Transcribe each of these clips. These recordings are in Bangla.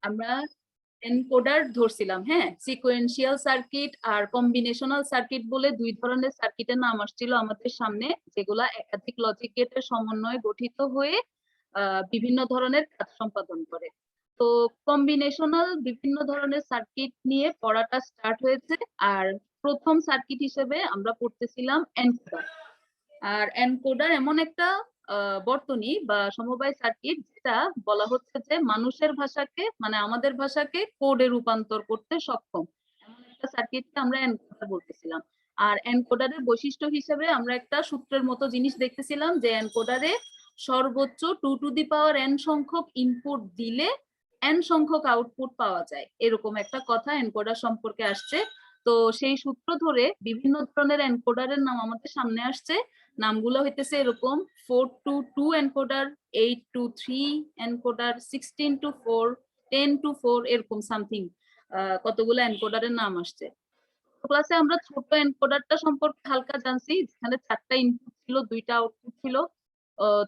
আমরা এনকোডার ধরছিলাম, হ্যাঁ। সিকোয়েন্সিয়াল সার্কিট আর কম্বিনেশনাল সার্কিট বলে দুই ধরনের সার্কিটের নাম আসছিল আমাদের সামনে, যেগুলা একাধিক লজিক গেটের সমন্বয়ে গঠিত হয়ে বিভিন্ন ধরনের কাজ সম্পাদন করে। তো কম্বিনেশনাল বিভিন্ন ধরনের সার্কিট নিয়ে পড়াটা স্টার্ট হয়েছে, আর প্রথম সার্কিট হিসেবে আমরা পড়তেছিলাম এনকোডার। আর এনকোডার এমন একটা বর্তনী বা সমবায় সার্কিট যেটা বলা হচ্ছে যে মানুষের ভাষাকে, মানে আমাদের ভাষাকে কোডে রূপান্তর করতে সক্ষম, এমন একটা সার্কিটকে আমরা এনকোডার বলতেছিলাম। আর এনকোডারের বৈশিষ্ট্য হিসেবে আমরা একটা সূত্রের মতো জিনিস দেখতেছিলাম যে এনকোডারে সর্বোচ্চ 2n সংখ্যক ইনপুট দিলে n সংখ্যক আউটপুট পাওয়া যায়, এরকম একটা কথা এনকোডার সম্পর্কে আসছে। তো সেই সূত্র ধরে বিভিন্ন ধরনের এনকোডারের নাম আমাদের সামনে আসছে। নামগুলো হইতেছে এরকম: 4 to 2 encoder, 8 to 3 encoder, 16 to 4, 10 to 4, এরকম সামথিং কতগুলো এনকোডারের নাম আসছে। ক্লাসে আমরা ছোট এনকোডারটা সম্পর্কে হালকা জানছি, যেখানে 4টা ইনপুট ছিল, 2টা আউটপুট ছিল।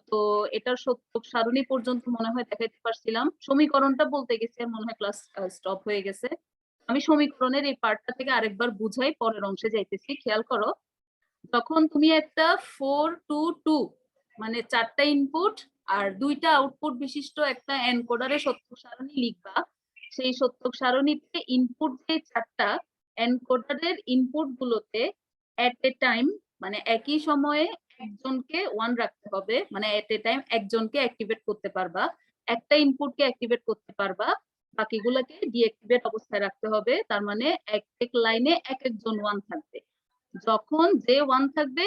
তো এটার সত্যক সারণী পর্যন্ত মনে হয় দেখাইতে পারছিলাম। সমীকরণটা বলতে গেছে মনে হয় ক্লাস স্টপ হয়ে গেছে। আমি সমীকরণের এই পার্টটা থেকে আরেকবার বুঝাই, পরের অংশে যাইতেছি। খেয়াল করো, তখন তুমি একটা 4 to 2 মানে 4টা ইনপুট আর 2টা আউটপুট বিশিষ্ট একটা এনকোডারে সত্যক সারণী লিখবা। সেই সত্যক সারণীতে ইনপুট যে 4টা, এনকোডারের ইনপুট গুলোতে এট এ টাইম মানে একই সময়ে একজনকে 1 রাখতে হবে, মানে এট এ টাইম একজনকে অ্যাক্টিভেট করতে পারবা, একটা ইনপুটকে অ্যাক্টিভেট করতে পারবা, বাকিগুলোকে ডিঅ্যাক্টিভেট অবস্থায় রাখতে হবে। তার মানে এক এক লাইনে এক একজন 1 থাকবে। যখন যে 1 থাকবে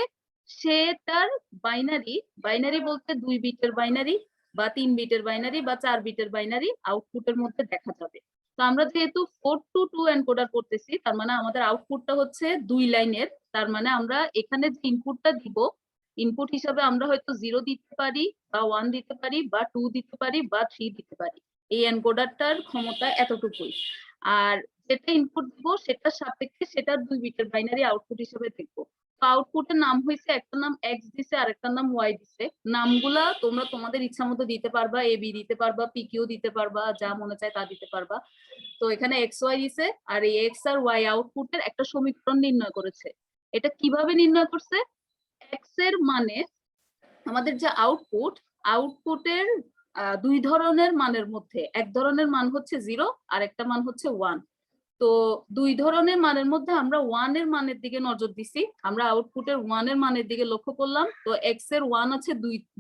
সে তার বাইনারি, বাইনারি বলতে 2 বিটের বাইনারি বা 3 বিটের বাইনারি বা 4 বিটের বাইনারি আউটপুটের মধ্যে দেখা যাবে। তো আমরা যেহেতু 4 to 2 এনকোডার করতেছি, তার মানে আমাদের আউটপুটটা হচ্ছে 2 লাইনের। তার মানে আমরা এখানে যে ইনপুটটা দিব, ইনপুট হিসাবে আমরা হয়তো 0 দিতে পারি বা 1 দিতে পারি বা 2 দিতে পারি বা 3 দিতে পারি। এই এনকোডারটার ক্ষমতা এতটুকুই। আর যেটা ইনপুট দিব সেটার সাপেক্ষে সেটার 2 বিটের বাইনারি আউটপুট হিসেবে দেখবো। তো আউটপুটের নাম হয়েছে, একটা নাম এক্স দিছে আর একটা নাম ওয়াই দিছে। নামগুলা তোমরা তোমাদের ইচ্ছা মতো দিতে পারবা, এ বি দিতে পারবা, পি কিউ দিতে পারবা, যা মনে চায় তা দিতে পারবা। তো এখানে এক্স ওয়াই দিছে, আর এই এক্স আর ওয়াই আউটপুটের একটা সমীকরণ নির্ণয় করেছে। এটা কিভাবে নির্ণয় করছে? এক্স এর মানে আমাদের যে আউটপুট, আউটপুটের 2 ধরনের মানের মধ্যে এক ধরনের মান হচ্ছে 0 আর একটা মান হচ্ছে 1। তো 2 ধরনের মানের মধ্যে আমরা 1 এর মানের দিকে নজর দিছি, আমরা আউটপুটের 1 এর মানের দিকে লক্ষ্য করলাম। তো এক্স এর 1 আছে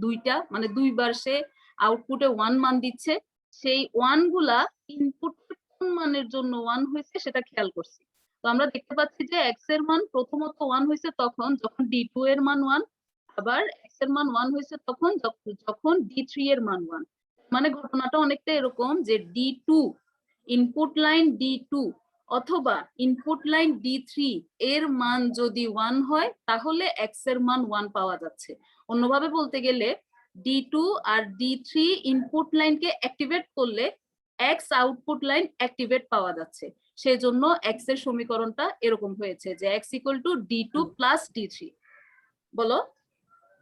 দুইটা, মানে 2 বার সে আউটপুটে 1 মান দিচ্ছে। সেই 1 গুলা ইনপুটের কোন মানের জন্য 1 হয়েছে সেটা খেয়াল করছি। তো আমরা দেখতে পাচ্ছি যে এক্স এর মান প্রথমত 1 হয়েছে তখন যখন D2 এর মান 1, আবার এক্স এর মান 1 হয়েছে তখন যখন D3 এর মান 1। মানে ঘটনাটা অনেকটা এরকম যে D2 ইনপুট লাইন D2 অথবা ইনপুট লাইন D3 এর মান যদি 1 হয় তাহলে এক্স এর মান 1 পাওয়া যাচ্ছে। অন্যভাবে বলতে গেলে D2 আর D3 ইনপুট লাইনকে অ্যাক্টিভেট করলে এক্স আউটপুট লাইন অ্যাক্টিভেট পাওয়া যাচ্ছে। সেজন্য এক্স এর সমীকরণটা এরকম হয়েছে যে x equal to D2 plus D3। বলো।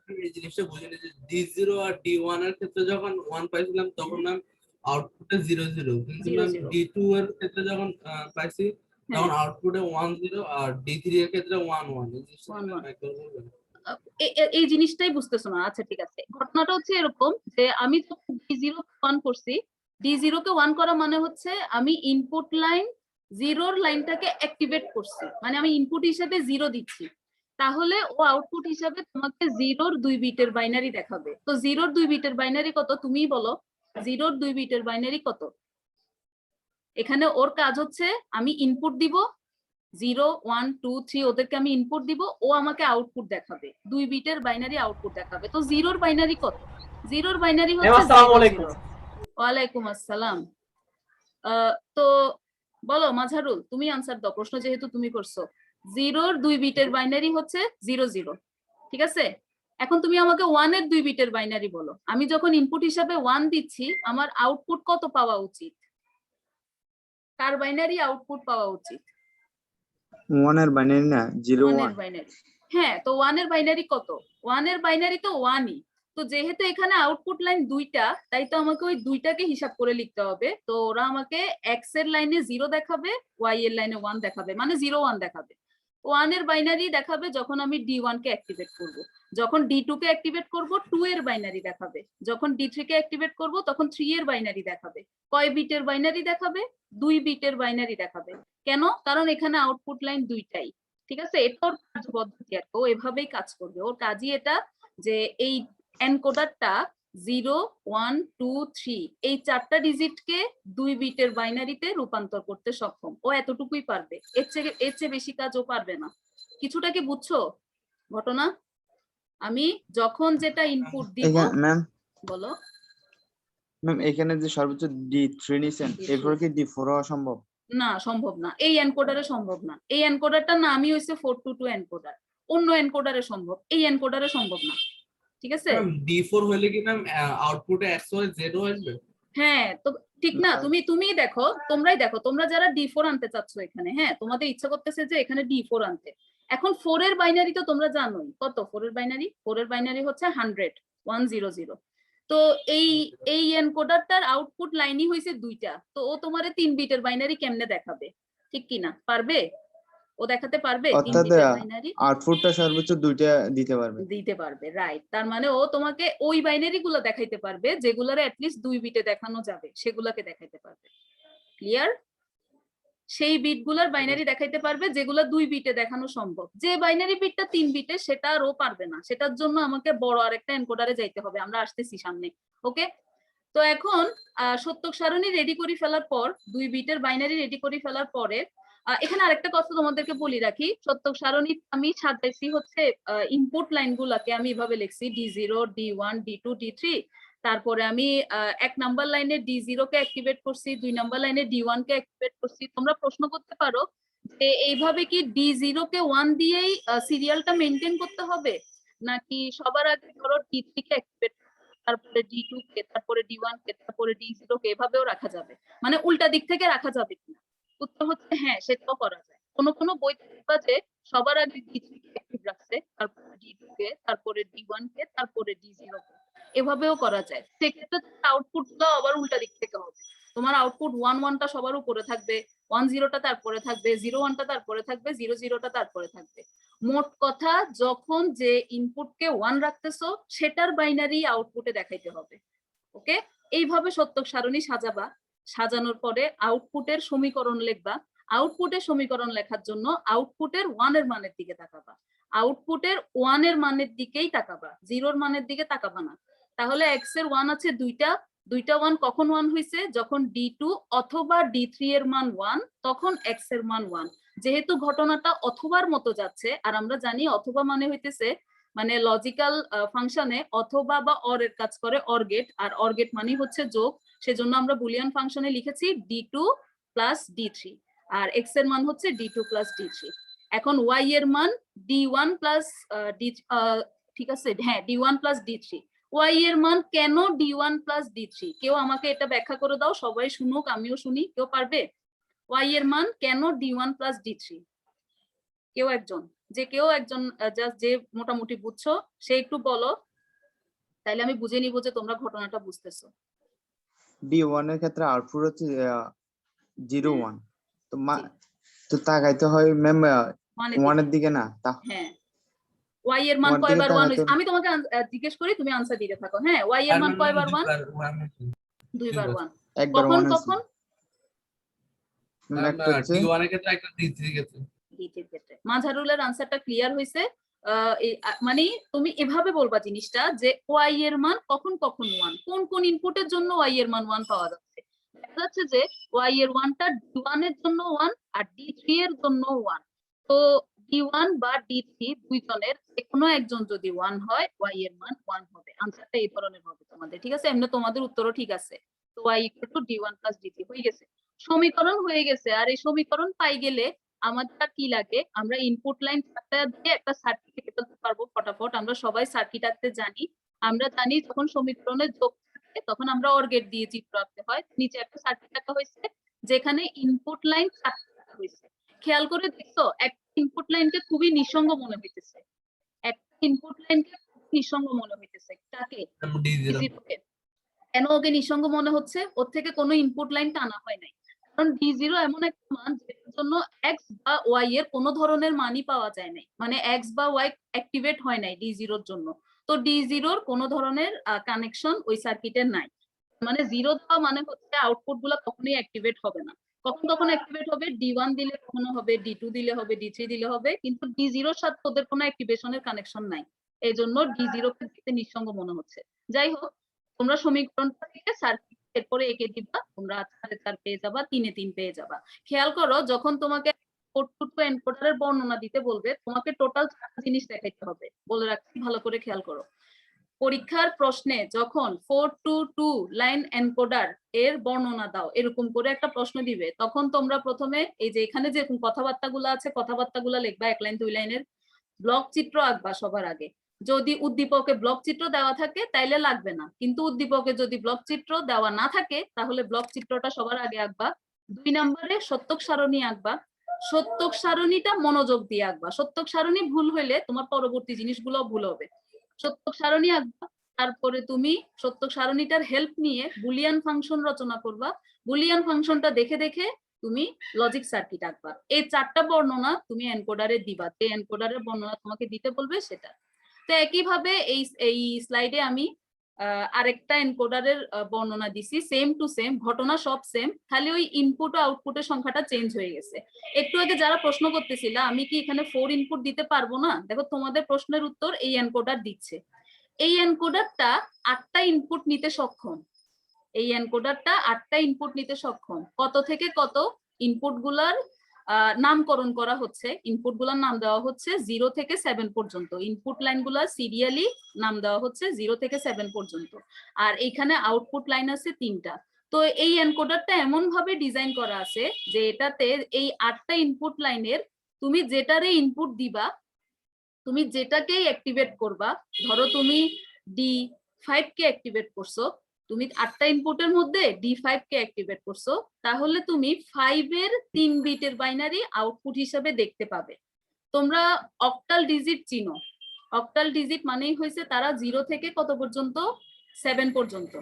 এই জিনিসটা বুঝিনি যে D0 আর D1 এর ক্ষেত্রে যখন 1 পাইছিলাম তখন ম্যাম আউটপুটে 0 0, কিন্তু ম্যাম D2 এর ক্ষেত্রে যখন পাইছি তখন আউটপুটে 1 0 আর D3 এর ক্ষেত্রে 1 1। এই জিনিসটা একদম বলবেন? এই জিনিসটাই বুঝতেছো না? আচ্ছা ঠিক আছে, ঘটনাটা হচ্ছে এরকম যে আমি যখন D0 1 করছি, D0 কে 1 করা মানে হচ্ছে আমি ইনপুট লাইন 0 লাইনটাকে অ্যাক্টিভেট করছি, মানে আমি ইনপুট হিসেবে 0 দিচ্ছি। তাহলে ও আউটপুট হিসাবে তোমাকে 0 2 বিটের বাইনারি দেখাবে। তো 0 2 বিটের বাইনারি কত তুমিই বলো? 0 2 বিটের বাইনারি কত? এখানে ওর কাজ হচ্ছে আমি ইনপুট দিব 0 1 2 3, ওদেরকে আমি ইনপুট দিব, ও আমাকে আউটপুট দেখাবে, 2 বিটের বাইনারি আউটপুট দেখাবে। তো 0 এর বাইনারি কত? 0 এর বাইনারি হচ্ছে 0 0। ওয়ালাইকুম আসসালাম। তো বলো মাঝারুল, তুমি আনসার দাও, প্রশ্ন যেহেতু তুমি করছো। 0 এর 2 বিটের বাইনারি হচ্ছে 0 0, ঠিক আছে? এখন তুমি আমাকে 1 এর 2 বিটের বাইনারি বলো। আমি যখন ইনপুট হিসাবে 1 দিচ্ছি আমার আউটপুট কত পাওয়া উচিত? কার বাইনারি আউটপুট পাওয়া উচিত? 1 এর বাইনারি না, 0 1 এর 1। বাইনারি। হ্যাঁ, তো 1 এর বাইনারি কত? 1 এর বাইনারি তো 1ই। তো যেহেতু এখানে আউটপুট লাইন দুইটা, তাই তো আমাকে ওই দুইটাকে হিসাব করে লিখতে হবে। তো ওরা আমাকে এক্স এর লাইনে 0 দেখাবে, ওয়াই এর লাইনে 1 দেখাবে, মানে 0 1 দেখাবে। 1 এর বাইনারি দেখাবে যখন আমি D1 কে অ্যাক্টিভেট করব, যখন D2 কে অ্যাক্টিভেট করব 2 এর বাইনারি দেখাবে, যখন D3 কে অ্যাক্টিভেট করব তখন 3 এর বাইনারি দেখাবে। কয় বিটের বাইনারি দেখাবে? 2 বিটের বাইনারি দেখাবে। কেন? কারণ এখানে আউটপুট লাইন দুইটাই। ঠিক আছে, এটা ওর কার্যপদ্ধতি আর কি, ও এভাবেই কাজ করবে। ওর কাজই এটা যে এই এনকোডারটা 0 1 2 3 এই 4টা ডিজিটকে 2 বিটের বাইনারিতে রূপান্তর করতে সক্ষম। ও এতটুকুই পারবে, এর চেয়ে বেশি কাজ ও পারবে না। কিছুটা কি বুঝছো ঘটনা? আমি যখন যেটা ইনপুট দিব, ম্যাম বলো। ম্যাম এখানে যে সর্বোচ্চ D3 নিছেন, এরপর কি D4 হওয়া সম্ভব? না, সম্ভব না, এই এনকোডারে সম্ভব না। এই এনকোডারটার নামই হইছে 422 এনকোডার। অন্য এনকোডারে সম্ভব, এই এনকোডারে সম্ভব না। ঠিক আছে, ম্যাম D4 হলে কি ম্যাম আউটপুটে X Y Z ও আসবে? হ্যাঁ। তো ঠিক না, তুমি দেখো, তোমরাই দেখো, তোমরা যারা D4 আনতে চাচ্ছ এখানে, হ্যাঁ, তোমাদের ইচ্ছা করতেছে যে এখানে D4 আনতে। এখন 4 এর বাইনারি তো তোমরা জানোই কত। 4 এর বাইনারি, 4 এর বাইনারি হচ্ছে 100 100। তো এই এনকোডারটার আউটপুট লাইনই হইছে দুইটা। তো ও তোমারে 3 বিটের বাইনারি কেমনে দেখাবে? ঠিক কি না? পারবে? ও দেখাতে পারবে 3 অর্থাৎ বিটের বাইনারি? আউটপুটটা সর্বোচ্চ দুইটা দিতে পারবে। দিতে পারবে, রাইট। তার মানে ও তোমাকে ওই বাইনারি গুলো দেখাইতে পারবে যেগুলোর অ্যাটলিস্ট 2 বিটে দেখানো যাবে, সেগুলোকে দেখাইতে পারবে। ক্লিয়ার? সেই বিট গুলার বাইনারি দেখাইতে পারবে যেগুলো 2 বিটে দেখানো সম্ভব। যে বাইনারি বিটটা 3 বিটে সেটা আর ও পারবে না, সেটার জন্য আমাকে বড় আরেকটা এনকোডারে যাইতে হবে। আমরা আসতেছি সামনে, ওকে? তো এখন সত্যক সারণী রেডি করে ফেলার পর, 2 বিটের বাইনারি রেডি করে ফেলার পরে, এখানে আরেকটা কথা তোমাদেরকে বলি রাখি। সত্যক সারণী আমি সাজাইছি হচ্ছে ইনপুট লাইন গুলাকে আমি এভাবে লিখছি D0 D1 D2 D3। তারপরে আমি 1 নাম্বার লাইনে D0 কে অ্যাক্টিভেট করছি, 2 নাম্বার লাইনে D1 কে অ্যাক্টিভেট করছি। তোমরা প্রশ্ন করতে পারো যে এইভাবে কি D0 কে 1 দিয়েই সিরিয়ালটা মেনটেন করতে হবে, নাকি সবার আগে ধরো D3 কে অ্যাক্টিভেট, তারপরে D2 কে, তারপরে D1 কে, তারপরে D0 কে, এভাবেও রাখা যাবে, মানে উল্টা দিক থেকে রাখা যাবে কিনা? উত্তর হচ্ছে হ্যাঁ, সেটাও করা যায়। কোনো বই দেখবা যে সবার আগে D3 কে অ্যাক্টিভ রাখছে, তারপরে D2 কে, তারপরে D1 কে, তারপরে D0 কে, এভাবেও করা যায়। সেক্ষেত্রে আউটপুট গুলো আবার উল্টা দিক থেকে হবে। তোমার আউটপুট 1 1টা সবার উপরে থাকবে, 1 0টা তারপরে থাকবে, 0 1টা তারপরে থাকবে, 0 0টা তারপরে থাকবে। মোট কথা, যখন যে ইনপুটকে 1 রাখতেছো সেটার বাইনারি আউটপুটে দেখাইতে হবে। ওকে, এইভাবে সত্যক সারণী সাজাবা। সাজানোর পরে আউটপুটের সমীকরণ লিখবা। আউটপুটের সমীকরণ লেখার জন্য আউটপুটের 1 এর মানের দিকে তাকাবা, আউটপুটের 1 এর মানের দিকেই তাকাবা, 0 এর মানের দিকে তাকাবা না। তাহলে x এর 1 আছে দুইটা 1 কখন 1 হইছে? যখন D2 অথবা D3 এর মান 1, তখন x এর মান 1। যেহেতু ঘটনাটা অথবার মতো যাচ্ছে, আর আমরা জানি অথবা মানে হইতেছে, মানে লজিক্যাল ফাংশনে অথবা বা অর এর কাজ করে অর গেট, আর অর গেট মানে হচ্ছে যোগ। সেজন্য আমরা বুলিয়ান ফাংশনে লিখেছি D2 প্লাস D3, আর x এর মান হচ্ছে D2 প্লাস D3। এখন y এর মান D1 প্লাস D, ঠিক আছে, হ্যাঁ, D1 প্লাস D3। y এর মান কেন D1 প্লাস D3? কেউ আমাকে এটা ব্যাখ্যা করে দাও, সবাই শুনুক, আমিও শুনি। কেউ পারবে? y এর মান কেন D1 প্লাস D3? কেউ একজন, কেউ একজন জাস্ট যে মোটামুটি বুঝছো সে একটু বলো, তাইলে আমি বুঝে নিব যে তোমরা ঘটনাটা বুঝতেছো। D1 এর ক্ষেত্রে আউটপুট হচ্ছে 0 1। তো তাকাইতে হয় ম্যাম 1 এর দিকে না। হ্যাঁ, y এর মান কয়বার 1 হইছে? আমি তোমাকে জিজ্ঞেস করি, তুমি আনসার দিতে থাকো। হ্যাঁ, y এর মান কয়বার 1? দুইবার 1। কখন কখন? D1 এর ক্ষেত্রে, একটা D3 এর ক্ষেত্রে। মাঝারুলের আনসারটা ক্লিয়ার হইছে। মানে তুমি এভাবে বলবা জিনিসটা যে y এর মান কখন কখন 1, কোন কোন ইনপুটের জন্য y এর মান 1 পাওয়া যাচ্ছে। দেখা যাচ্ছে যে y এর 1টা D1 এর জন্য 1 আর D3 এর জন্য 1। তো D1 বা D3 দুইজনের যে কোনো একজন যদি 1 হয়, y এর মান 1 হবে। আনসারটা এই ধরনের হবে তোমাদের, ঠিক আছে? এমনি তোমাদের উত্তরও ঠিক আছে। তো y = D1 + D3 হয়ে গেছে, সমীকরণ হয়ে গেছে। আর এই সমীকরণ পাই গেলে আমাদের কি লাগে? আমরা ইনপুট লাইন দিয়ে একটা সার্কিট এঁকে ফেলতে পারবো ফটাফট। আমরা সবাই সার্কিট আঁকতে জানি। আমরা জানি যখন সমীকরণের যোগ থাকে তখন আমরা অর গেট দিয়ে চিত্র আঁকতে হয়। নিচে একটা সার্কিট আঁকা হয়েছে যেখানে ইনপুট লাইন হয়েছে। খেয়াল করে দেখছো, একটা ইনপুট লাইনকে খুবই নিঃসঙ্গ মনে হইতেছে, একটা ইনপুট লাইনকে নিঃসঙ্গ মনে হইতেছে কাকে? D0 D0 কে। কেন ওকে নিঃসঙ্গ মনে হচ্ছে? ওর থেকে কোনো ইনপুট লাইন টানা হয় নাই, কারণ D0 এমন একটা মান যেটার জন্য x বা y এর কোনো ধরনের মানই পাওয়া যায় নাই, মানে x বা y অ্যাক্টিভেট হয় নাই D0 এর জন্য। তো D0 এর কোনো ধরনের কানেকশন ওই সার্কিটের নাই, মানে 0 দেওয়া মানে হচ্ছে আউটপুট গুলা কখনোই অ্যাক্টিভেট হবে না। কখন কখন অ্যাক্টিভেট হবে? D1 দিলে কখনো হবে, D2 দিলে হবে, D3 দিলে হবে, কিন্তু D0 এর সাথে ওদের কোনো অ্যাক্টিভেশনের কানেকশন নাই, এই জন্য D0 কে দেখতে নিঃসঙ্গ মনে হচ্ছে। যাই হোক, তোমরা সমীকরণটা থেকে সার্কিট এরপরে এঁকে দিবা, তোমরা 4.5 পেয়ে যাবা, 3 পেয়ে যাবা। খেয়াল করো, যখন তোমাকে এনকোডারের বর্ণনা দিতে বলবে, তোমাকে টোটাল 4টা জিনিস দেখাইতে হবে, বলে রাখছি, ভালো করে খেয়াল করো। পরীক্ষার প্রশ্নে যখন 422 লাইন এনকোডার এর বর্ণনা দাও এরকম করে একটা প্রশ্ন দিবে, তখন তোমরা প্রথমে এই যে এখানে যে কথাবার্তাগুলো আছে, কথাবার্তাগুলো লিখবা 1 লাইন 2 লাইনের, ব্লক চিত্র আঁকবা সবার আগে। যদি উদ্দীপকে ব্লক চিত্র দেওয়া থাকে তাইলে লাগবে না, কিন্তু উদ্দীপকে যদি ব্লক চিত্র দেওয়া না থাকে তাহলে ব্লক চিত্রটা সবার আগে আঁকবা। 2 নম্বরে সত্যক সারণী আঁকবা। সত্যক সারণীটা মনোযোগ দিয়ে আঁকবা, সত্যক সারণী ভুল হইলে তোমার পরবর্তী জিনিসগুলো ভুল হবে। সত্যক সারণী আঁকবা, তারপরে তুমি সত্যক সারণীটার হেল্প নিয়ে বুলিয়ান ফাংশন রচনা করবা। বুলিয়ান ফাংশনটা দেখে দেখে তুমি লজিক সার্কিট আঁকবা। এই 4টা বর্ণনা তুমি এনকোডারে দিবা, যে এনকোডারের বর্ণনা তোমাকে দিতে বলবে সেটা। তো একইভাবে এই স্লাইডে আমি আরেকটা এনকোডারের বর্ণনা দিছি, সেম টু সেম, ঘটনা সব সেম, খালি ওই ইনপুট ও আউটপুটের সংখ্যাটা চেঞ্জ হয়ে গেছে। একটু আগে যারা প্রশ্ন করতেছিল আমি কি এখানে 4 ইনপুট দিতে পারবো না, দেখো তোমাদের প্রশ্নের উত্তর এই এনকোডার দিচ্ছে। এই এনকোডারটা 8টা ইনপুট নিতে সক্ষম, এই এনকোডারটা 8টা ইনপুট নিতে সক্ষম। কত থেকে কত ইনপুট গুলার নামকরণ করা হচ্ছে, ইনপুট গুলার নাম দেওয়া হচ্ছে 0 থেকে 7 পর্যন্ত, ইনপুট লাইন গুলা সিরিয়ালি নাম দেওয়া হচ্ছে 0 থেকে 7 পর্যন্ত, আর এইখানে আউটপুট লাইন আছে 3টা। তো এই এনকোডারটা এমন ভাবে ডিজাইন করা আছে যে এটাতে এই 8টা ইনপুট লাইনের তুমি যেটারে ইনপুট দিবা, তুমি যেটাকেই অ্যাক্টিভেট করবা, ধরো তুমি D5 কে অ্যাক্টিভেট করছো, তুমি 8টা ইনপুটের মধ্যে D5 কে অ্যাক্টিভেট করছো, তাহলে তুমি 5 এর 3 বিটের বাইনারি আউটপুট হিসেবে দেখতে পাবে। তোমরা অক্টাল ডিজিট চিনো, অক্টাল ডিজিট মানেই হয়েছে তারা 0 থেকে কত পর্যন্ত? 7 পর্যন্ত।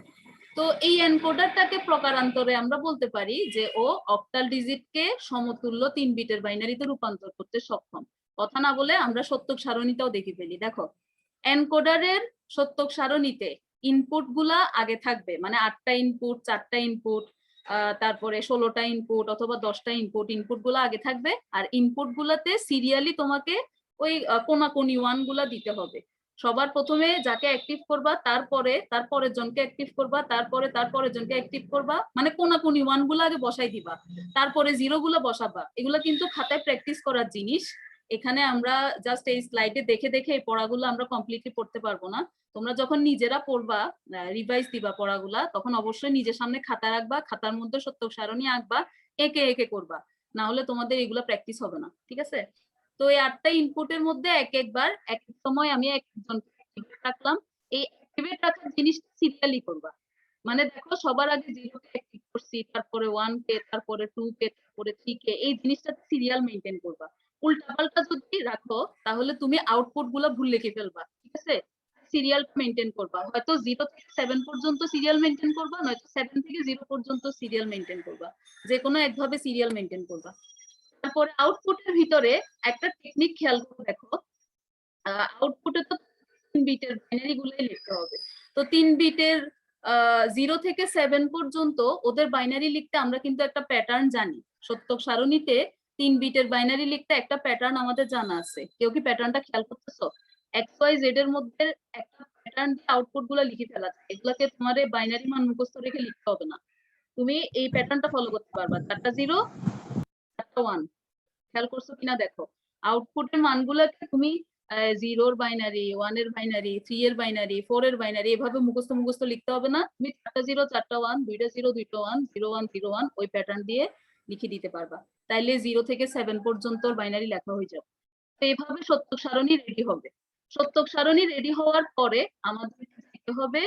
তো এই এনকোডারটাকে প্রকারান্তরে আমরা বলতে পারি যে ও অক্টাল ডিজিটকে সমতুল্য 3 বিটের বাইনারিতে রূপান্তর করতে সক্ষম। কথা না বলে আমরা সত্যক সারণীটাও দেখে ফেলি। দেখো, এনকোডারের সত্যক সারণীতে ইনপুট গুলা আগে থাকবে, মানে 8টা ইনপুট, 4টা ইনপুট, তারপরে 16টা ইনপুট অথবা 10টা ইনপুট, ইনপুট গুলা আগে থাকবে, আর ইনপুট গুলাতে সিরিয়ালি তোমাকে ওই কোনাকুনি 1 গুলা দিতে হবে। সবার প্রথমে যাকে অ্যাক্টিভ করবা তারপরে তারপরের জনকে অ্যাক্টিভ করবা, তারপরে তারপরের জনকে অ্যাক্টিভ করবা, মানে কোনাকুনি 1 গুলা আগে বসাই দিবা, তারপরে 0 গুলা বসাবা। এগুলা কিন্তু খাতায় প্র্যাকটিস করার জিনিস, এখানে আমরা জাস্ট এই স্লাইডে দেখে দেখে এই পড়াগুলো আমরা কমপ্লিটলি পড়তে পারবো না। তোমরা যখন নিজেরা পড়বা, রিভাইজ দিবা পড়াগুলা, তখন অবশ্যই নিজের সামনে খাতা রাখবা, খাতার মধ্যে সত্যক সারণী আঁকবা, একে একে করবা, না হলে তোমাদের এগুলা প্র্যাকটিস হবে না, ঠিক আছে? তো এই 8টা ইনপুটের মধ্যে এক একবার এক এক সময় আমি একজন রাখলাম। এই অ্যাক্টিভেট রাখার জিনিসটা সিরিয়ালি করবা, মানে দেখো সবার আগে 0 কে অ্যাক্টিভ করছি, তারপরে 1 কে, তারপরে 2 কে, তারপরে 3 কে, এই জিনিসটা সিরিয়াল মেইনটেইন করবা। উল্টাপাল্টা যদি রাখো তাহলে তুমি আউটপুট গুলো ভুল লিখে ফেলবা, ঠিক আছে? সিরিয়াল মেইনটেইন করবা, হয়তো 0 থেকে 7 পর্যন্ত সিরিয়াল মেইনটেইন করবা, নয়তো 7 থেকে 0 পর্যন্ত সিরিয়াল মেইনটেইন করবা, যে কোনো একভাবে সিরিয়াল মেইনটেইন করবা। তারপরে আউটপুটের ভিতরে একটা টেকনিক খেয়াল করে দেখো, আউটপুটে তো 3 বিটের বাইনারি গুলাই লিখতে হবে। তো 3 বিটের 0 থেকে 7 পর্যন্ত ওদের বাইনারি লিখতে আমরা কিন্তু একটা প্যাটার্ন জানি। সত্যক সারণীতে 3 বিটের বাইনারি লিখতে একটা প্যাটার্ন আমাদের জানা আছে। কেউ কি প্যাটার্নটা খেয়াল করতেছো? XYZ এর মধ্যে একটা প্যাটার্ন দিয়ে আউটপুট গুলো লিখে ফেলা যায়, এগুলাকে তোমার বাইনারি মান মুখস্থ রেখে লিখতে হবে না, তুমি এই প্যাটার্নটা ফলো করতে পারবা। 4টা 0, 4টা 1, খেয়াল করছো কিনা দেখো। আউটপুটের মানগুলোকে তুমি 0 এর বাইনারি, 1 এর বাইনারি, 3 এর বাইনারি, 4 এর বাইনারি এভাবে মুখস্থ লিখতে হবে না, তুমি 4টা 0, 4টা 1, 2টা 0, 2টা 1, 0 1 0 1 ওই প্যাটার্ন দিয়ে লিখে দিতে পারবা। তাইলে 0 থেকে 7 পর্যন্ত বাইনারি লেখা হয়ে যাবে। তো এইভাবে সত্যক সারণী রেডি হবে। সত্যক সারণী রেডি হওয়ার পরে আমাদের যেতে হবে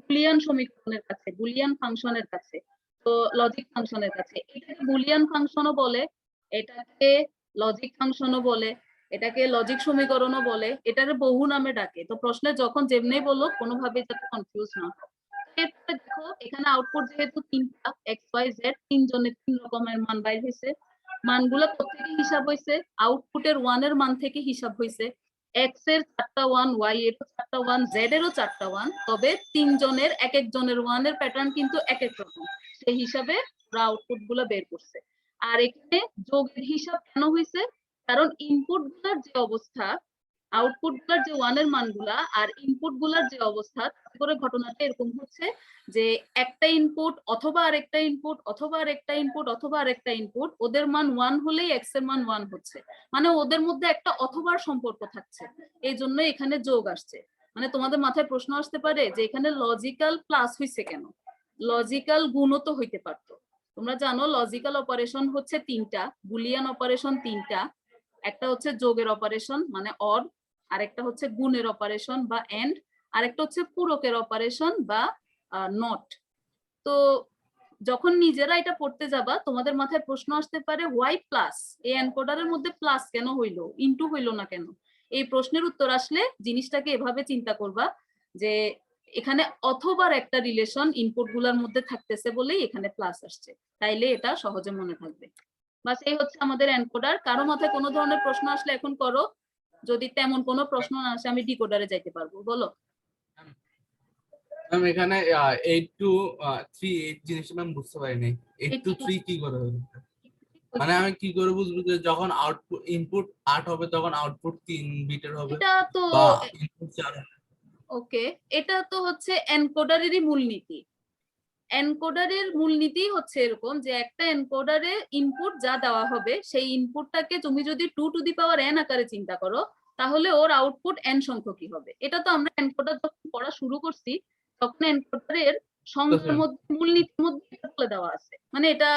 বুলিয়ান সমীকরণের কাছে, বুলিয়ান ফাংশনের কাছে, তো লজিক ফাংশনের কাছে। এটাকে বুলিয়ান ফাংশনও বলে, এটাকে লজিক ফাংশনও বলে, এটাকে লজিক সমীকরণও বলে, এটাকে বহু নামে ডাকে। তো প্রশ্নে যখন যেমনি বলো কোনোভাবে যাতে কনফিউজ না হয়। এরপরে দেখো এখানে আউটপুট যেহেতু তিনটা এক্স ওয়াই জেড, তিনজনের তিন রকমের মান বাইর হয়েছে। মানগুলো কোথেকে হিসাব হয়েছে? আউটপুটের ওয়ান এর মান থেকে হিসাব হয়েছে। এক্স এর 4টা ওয়ান, ওয়াই এরও 4টা ওয়ান, জেড এরও 4টা ওয়ান, তবে তিনজনের এক একজনের ওয়ানের প্যাটার্ন কিন্তু এক এক রকম। সেই হিসাবে ওরা আউটপুট গুলো বের করছে। আর এখানে যোগের হিসাব কেন হয়েছে? কারণ ইনপুট গুলার যে অবস্থা, আউটপুট গুলার যে ওয়ানের মানগুলা আর ইনপুট গুলার যে অবস্থা, তারপরে ঘটনাটা এরকম হচ্ছে যে একটা ইনপুট অথবা আরেকটা ইনপুট অথবা আরেকটা ইনপুট অথবা আরেকটা ইনপুট, ওদের মান ওয়ান হলেই এক্স এর মান ওয়ান হচ্ছে, মানে ওদের মধ্যে একটা অথবার সম্পর্ক থাকছে। এই জন্য এখানে যোগ আসছে। মানে তোমাদের মাথায় প্রশ্ন আসতে পারে যে এখানে লজিক্যাল প্লাস হইছে কেন? লজিক্যাল গুণও তো হইতে পারতো। তোমরা জানো লজিক্যাল অপারেশন হচ্ছে তিনটা, বুলিয়ান অপারেশন তিনটা। একটা হচ্ছে যোগের অপারেশন মানে অর, আরেকটা হচ্ছে গুণের অপারেশন বা এন্ড, আরেকটা হচ্ছে পূরকের অপারেশন বা নট। তো যখন নিজেরা এটা পড়তে যাবা তোমাদের মাথায় প্রশ্ন আসতে পারে ওয়াই প্লাস, এই এনকোডারের মধ্যে প্লাস কেন হইলো, ইনটু হইলো না কেন? এই প্রশ্নের উত্তর আসলে জিনিসটাকে এভাবে চিন্তা করবা যে এখানে অথবার একটা রিলেশন ইনপুট গুলার মধ্যে থাকতেছে বলেই এখানে প্লাস আসছে, তাইলে এটা সহজে মনে থাকবে। বাস এই হচ্ছে আমাদের এনকোডার। কারো মাথায় কোনো ধরনের প্রশ্ন আসলে এখন করো, যদি তেমন কোনো প্রশ্ন না আসে আমি ডিকোডারে যাইতে পারবো। বলো ম্যাম এখানে 8 to 3 এই জিনিসটা ম্যাম বুঝতে পারিনি। 8 to 3 কি করে হবে? মানে আমি কি করে বুঝবো যে যখন আউটপুট ইনপুট 8 হবে তখন আউটপুট 3 বিটের হবে এটা তো বা ইনপুট 4 হবে? ওকে, এটা তো হচ্ছে এনকোডারেরই মূলনীতি। এনকোডারের মূলনীতি হচ্ছে এরকম যে একটা এনকোডারে ইনপুট যা দেওয়া হবে সেই ইনপুটটাকে তুমি যদি 2 টু দি পাওয়ার n আকারে চিন্তা করো, তাহলে ওর আউটপুট n সংখ্যকই হবে। এটা তো আমরা এনকোডার যখন পড়া শুরু করছি তখন এনকোডারের সংজ্ঞার মধ্যে মূলনীতির মধ্যে এটা বলে দেওয়া আছে, মানে এটা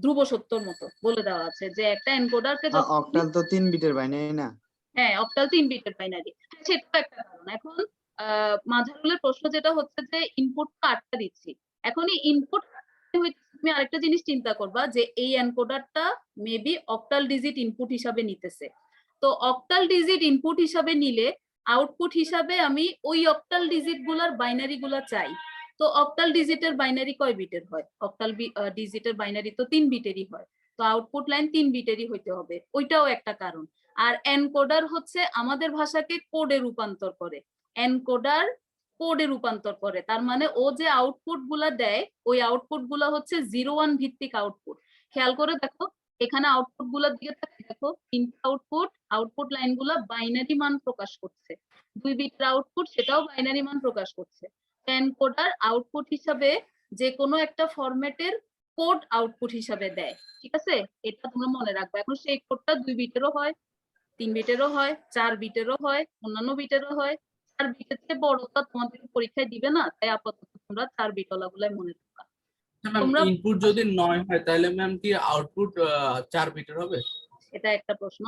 ধ্রুব সত্যর মতো বলে দেওয়া আছে যে একটা এনকোডারকে যখন অক্টাল তো 3 বিটের বাইনারি না? হ্যাঁ অক্টাল 3 বিটের বাইনারি, সেটা একটা কারণ। এখন মাঝারুলের প্রশ্ন যেটা হচ্ছে যে ইনপুটটা 8টা দিচ্ছি, এখন এই ইনপুট তুমি আরেকটা জিনিস চিন্তা করবা যে এই এনকোডারটা মেবি অক্টাল ডিজিট ইনপুট হিসাবে নিতেছে। তো অক্টাল ডিজিট ইনপুট হিসাবে নিলে আউটপুট হিসাবে আমি ওই অক্টাল ডিজিট গুলার বাইনারি গুলা চাই। তো অক্টাল ডিজিটের বাইনারি কয় বিটের হয়? অক্টাল ডিজিটের বাইনারি তো 3 বিটেরই হয়। তো আউটপুট লাইন 3 বিটেরই হইতে হবে, ওইটাও একটা কারণ। আর এনকোডার হচ্ছে আমাদের ভাষাকে কোডে রূপান্তর করে, এনকোডার কোডে রূপান্তর করে। তার মানে ও যে আউটপুট গুলা দেয় ওই আউটপুট গুলা হচ্ছে 0-1 ভিত্তিক আউটপুট। খেয়াল করে দেখো এখানে আউটপুট গুলার দিকে দেখো, তিনটা আউটপুট, আউটপুট লাইন গুলা বাইনারি মান প্রকাশ করছে। 2 বিটের আউটপুট, সেটাও বাইনারি মান প্রকাশ করছে। এনকোডার আউটপুট হিসাবে যে কোনো একটা ফরম্যাটের কোড আউটপুট হিসাবে দেয়, ঠিক আছে? এটা তোমরা মনে রাখবে। এখন সেই কোডটা 2 বিটেরও হয়, 3 বিটেরও হয়, 4 বিটেরও হয়, অন্যান্য বিটেরও হয়। 4 বিটের চেয়ে বড়টা তোমাদের পরীক্ষায় দিবে না, তাই আপাতত তোমরা 4 বিট গুলাই মনে রাখবা। তোমরা ইনপুট যদি 9 হয় তাহলে ম্যাম কি আউটপুট 4 বিটের হবে? এটা একটা প্রশ্ন।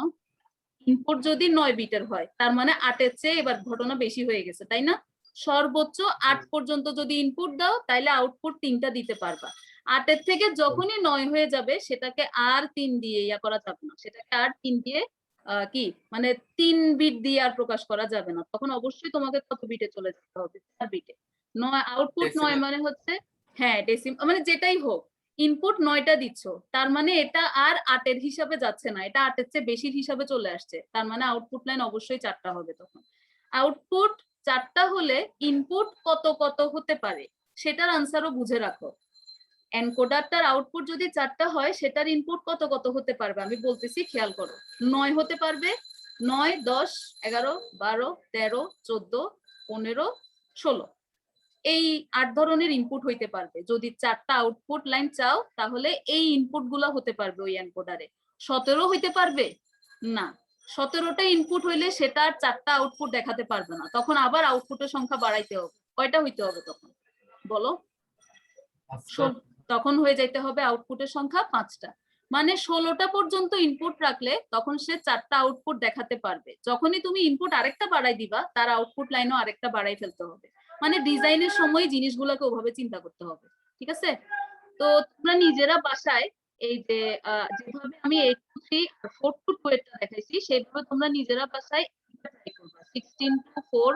ইনপুট যদি 9 বিটের হয় তার মানে 8 এর চেয়ে এবার ঘটনা বেশি হয়ে গেছে, তাই না? সর্বোচ্চ 8 পর্যন্ত যদি ইনপুট দাও তাহলে আউটপুট 3টা দিতে পারবা। 8 এর থেকে যখনই 9 হয়ে যাবে সেটাকে আর 3 দিয়ে ইয়া করা যাবে না, সেটাকে আর 3 দিয়ে কি মানে 3 বিট দিয়ে আর প্রকাশ করা যাবে না। তখন অবশ্যই তোমাকে কত বিটে চলে যেতে হবে? 4 বিটে। 9 আউটপুট 9 মানে হচ্ছে হ্যাঁ মানে যেটাই হোক ইনপুট 9টা দিচ্ছ, তার মানে এটা আর 8 এর হিসাবে যাচ্ছে না, এটা 8 এর চেয়ে বেশির হিসাবে চলে আসছে। তার মানে আউটপুট লাইন অবশ্যই 4টা হবে। তখন আউটপুট 4টা হলে ইনপুট কত কত হতে পারে সেটার আনসারও বুঝে রাখো। এনকোডারটার আউটপুট যদি 4টা হয় সেটার ইনপুট কত কত হতে পারবে আমি বলতেছি, খেয়াল করো। 9 হতে পারবে, 9, 10, 11, 12, 13, 14, 15, 16, এই 8 ধরনের ইনপুট হইতে পারবে। যদি 4টা আউটপুট লাইন চাও তাহলে এই ইনপুট গুলা হতে পারবে ওই এনকোডারে। 17 হইতে পারবে না, 17টা ইনপুট হইলে সেটা আর 4টা আউটপুট দেখাতে পারবে না, তখন আবার আউটপুটের সংখ্যা বাড়াইতে হবে। কয়টা হইতে হবে তখন বলো? তখন হয়ে যাইতে হবে আউটপুটের সংখ্যা 5টা। মানে 16টা পর্যন্ত ইনপুট রাখলে তখন সে 4টা আউটপুট দেখাতে পারবে। যখনই তুমি ইনপুট আরেকটা বাড়াই দিবা তার আউটপুট লাইনও আরেকটা বাড়াই ফেলতে হবে। মানে ডিজাইনের সময় জিনিসগুলোকে ওভাবে চিন্তা করতে হবে, ঠিক আছে? তো তোমরা নিজেরা বাসায় এই যে যেভাবে আমি 8 to 3 আর 4 to 2 এরটা দেখাইছি সেইভাবে তোমরা নিজেরা বাসায় ট্রাই করবা। 16 to 4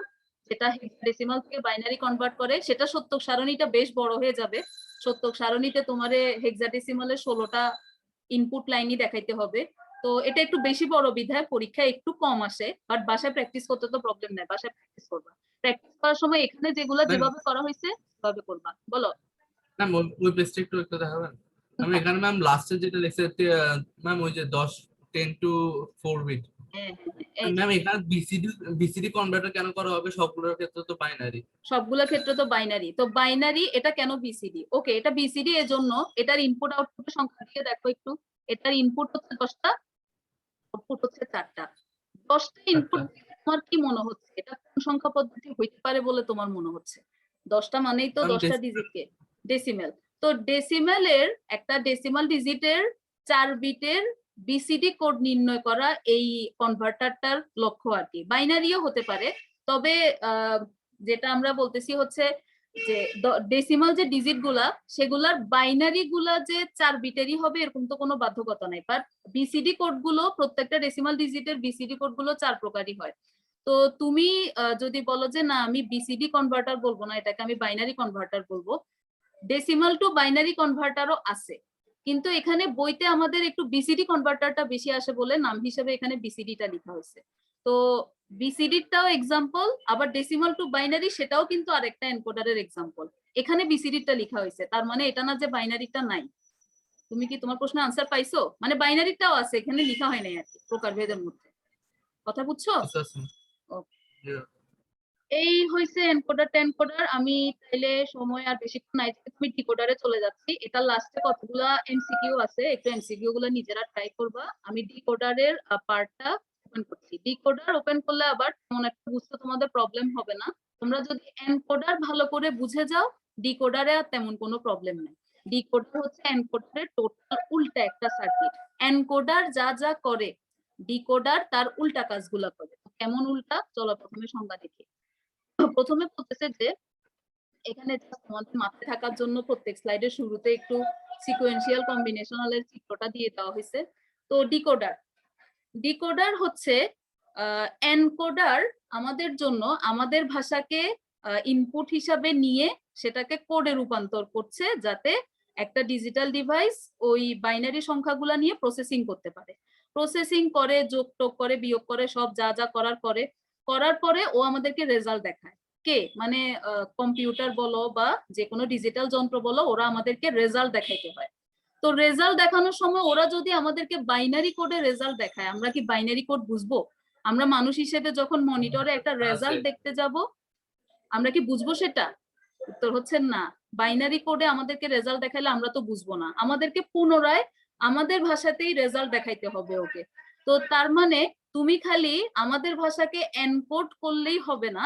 যেটা হেক্সাডেসিমাল থেকে বাইনারি কনভার্ট করে, সেটা সত্যক সারণীটা বেশ বড় হয়ে যাবে। সত্যক সারণীতে তোমারে হেক্সাডেসিমালের 16টা ইনপুট লাইনই দেখাইতে হবে। তো এটা একটু বেশি বড় বিধায় পরীক্ষায় একটু কম আসে, বাট বাসায় প্র্যাকটিস করতে তো প্রবলেম নাই, বাসায় প্র্যাকটিস করবা। প্র্যাকটিস করার সময় এখানে যেগুলো যেভাবে করা হয়েছে সেভাবে করবা। বলো ম্যাম ওই পেজটা একটু দেখাবেন। আমি এখানে ম্যাম লাস্টে যেটা লিখছে ম্যাম ওই যে 10 to 4 বিট। ম্যাম এখানে বিসিডি কনভার্টার কেন করা হবে? সবগুলোর ক্ষেত্রে তো বাইনারি। সবগুলোর ক্ষেত্রে তো বাইনারি, তো বাইনারি এটা কেন বিসিডি? ওকে, এটা বিসিডি এর জন্য এটার ইনপুট আউটপুটের সংখ্যা দিয়ে দেখো একটু। এটার ইনপুট হচ্ছে 10টা, আউটপুট হচ্ছে 4টা। 10টা ইনপুট তোমার কি মনে হচ্ছে এটা কোন সংখ্যা পদ্ধতি হইতে পারে বলে তোমার মনে হচ্ছে? 10টা মানেই তো 10টা ডিজিটকে ডেসিমেল। তো ডেসিমেলের একটা ডেসিমাল ডিজিটের 4 বিটের বিসিডি কোড নির্ণয় করা এই কনভার্টারটার লক্ষ্য আর কি। বাইনারিও হতে পারে, তবে যেটা আমরা বলতেছি হচ্ছে যে ডেসিমাল যে ডিজিট গুলা সেগুলার বাইনারি গুলা যে 4 বিটেরই হবে এরকম তো কোনো বাধ্যকতা নাই। বাট বিসিডি কোড গুলো প্রত্যেকটা ডেসিমাল ডিজিটের বিসিডি কোড গুলো 4 প্রকারই হয়। তো তুমি যদি বলো যে না আমি বিসিডি কনভার্টার বলবো না, এটাকে আমি বাইনারি কনভার্টার বলবো, ডেসিমাল টু বাইনারি কনভার্টারও আছে, কিন্তু এখানে বইতে আমাদের একটু বিসিডি কনভার্টারটা বেশি আসে বলে নাম হিসেবে এখানে বিসিডিটা লেখা হয়েছে। তো বিসিডিটাও এক্সাম্পল, আবার ডেসিমাল টু বাইনারি সেটাও কিন্তু আরেকটা এনকোডারের এক্সাম্পল। এখানে বিসিডিটা লেখা হয়েছে, তার মানে এটা না যে বাইনারিটা নাই। তুমি কি তোমার প্রশ্নের আনসার পাইছো? মানে বাইনারিটাও আছে, এখানে লেখা হয় নাই আর কি প্রকারভেদের মধ্যে। কথা বুঝছো? এই হইছে এনকোডার টেনকোডার। আমি তাইলে সময় আর বেশিক্ষণ নাই, তুমি ডিকোডারে চলে যাচ্ছি। এটা লাস্টে কতগুলা এমসিকিউ আছে, একটু এমসিকিউ গুলো নিজেরা ট্রাই করবা। আমি ডিকোডারের পার্টটা ওপেন করছি। ডিকোডার ওপেন করলে আবার তেমন একটা বুঝতে তোমাদের প্রবলেম হবে না। তোমরা যদি এনকোডার ভালো করে বুঝে যাও, ডিকোডারে আর তেমন কোনো প্রবলেম নেই। ডিকোডার হচ্ছে এনকোডারের টোটাল উল্টা একটা সার্কিট। এনকোডার যা যা করে ডিকোডার তার উল্টা কাজগুলো করে। কেমন উল্টা? চলো প্রথমে সংজ্ঞা দেখি। প্রথমে বলতেছে যে এখানে তোমাদের মাথায় থাকার জন্য প্রত্যেক স্লাইডের শুরুতে একটু সিকোয়েন্সিয়াল কম্বিনেশনালের চিত্রটা দিয়ে দেওয়া হয়েছে। তো ডিকোডার হচ্ছে এনকোডার আমাদের জন্য আমাদের ভাষাকে ইনপুট হিসাবে নিয়ে সেটাকে কোডে রূপান্তর করছে, যাতে একটা ডিজিটাল ডিভাইস ওই বাইনারি সংখ্যাগুলা নিয়ে প্রসেসিং করতে পারে। প্রসেসিং করে, যোগ টোগ করে, বিয়োগ করে, সব যা যা করার পরে ও আমাদেরকে রেজাল্ট দেখায়। কে? মানে কম্পিউটার বলো বা যে কোনো ডিজিটাল যন্ত্র বলো, ওরা আমাদেরকে রেজাল্ট দেখাইতে হয়। তো রেজাল্ট দেখানোর সময় ওরা যদি আমাদেরকে বাইনারি কোডে রেজাল্ট দেখায়, আমরা কি বাইনারি কোড বুঝবো? আমরা মানুষ হিসেবে যখন মনিটরে একটা রেজাল্ট দেখতে যাব, আমরা কি বুঝবো সেটা? উত্তর হচ্ছে না। বাইনারি কোডে আমাদেরকে রেজাল্ট দেখাইলে আমরা তো বুঝবো না, আমাদেরকে পুনরায় আমাদের ভাষাতেই রেজাল্ট দেখাইতে হবে ওকে। তো তার মানে তুমি খালি আমাদের ভাষাকে এনকোড করলেই হবে না,